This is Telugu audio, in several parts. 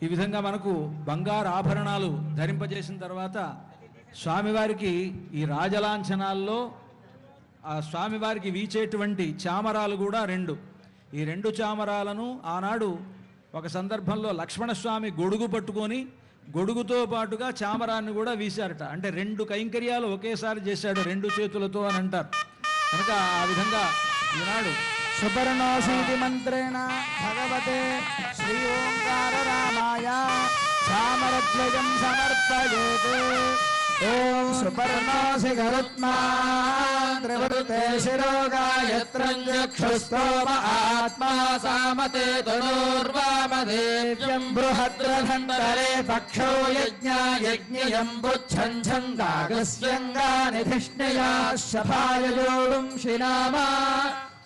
ఈ విధంగా మనకు బంగారు ఆభరణాలు ధరింపజేసిన తర్వాత స్వామివారికి ఈ రాజలాంఛనాల్లో ఆ స్వామివారికి వీచేటువంటి చామరాలు కూడా రెండు. ఈ రెండు చామరాలను ఆనాడు ఒక సందర్భంలో లక్ష్మణస్వామి గొడుగు పట్టుకొని గొడుగుతో పాటుగా చామరాన్ని కూడా వీశారట. అంటే రెండు కైంకర్యాలు ఒకేసారి చేశాడు రెండు చేతులతో అని అంటారు. కనుక ఆ విధంగా ఈనాడు సుపర్ణోసీతి మంత్రేణ భగవతే శ్రీ ఓంకార రామాయ చామరద్వయం సమర్పయేత్. ఓం సుపర్ణోసి గరుత్మాన్ త్రివృతే శిరోగాయత్రం చక్షుస్తోమ ఆత్మా సామతే తనూర్వామదేవ్యం బృహద్రధంతరే పక్షో యజ్ఞాయజ్ఞయం పుచ్చం ఛందాగస్యంగానిధిష్ణయా శపాయజోడుం శినామా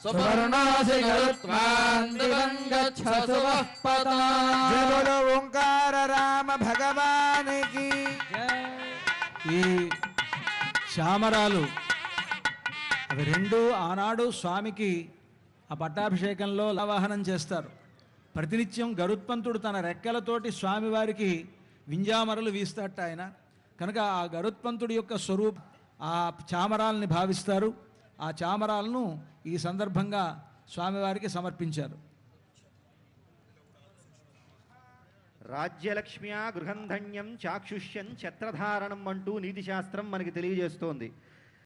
సువర్ణోసి గరుత్మాన్ దివం గచ్చతు వః పదా. జయ బోలో ఓంకార రామ భగవానికి. ఈ చామరాలు అవి రెండు ఆనాడు స్వామికి ఆ పట్టాభిషేకంలో ఆవాహనం చేస్తారు. ప్రతినిత్యం గరుత్మంతుడు తన రెక్కలతోటి స్వామివారికి వింజామరలు వీస్తాట ఆయన. కనుక ఆ గరుత్మంతుడి యొక్క స్వరూపం ఆ చామరాలని భావిస్తారు. ఆ చామరాలను ఈ సందర్భంగా స్వామివారికి సమర్పించారు. రాజ్యలక్ష్మ్యా గృహంధన్యం చాక్షుష్యం ఛత్రధారణం అంటూ నీతి శాస్త్రం మనకి తెలియజేస్తోంది.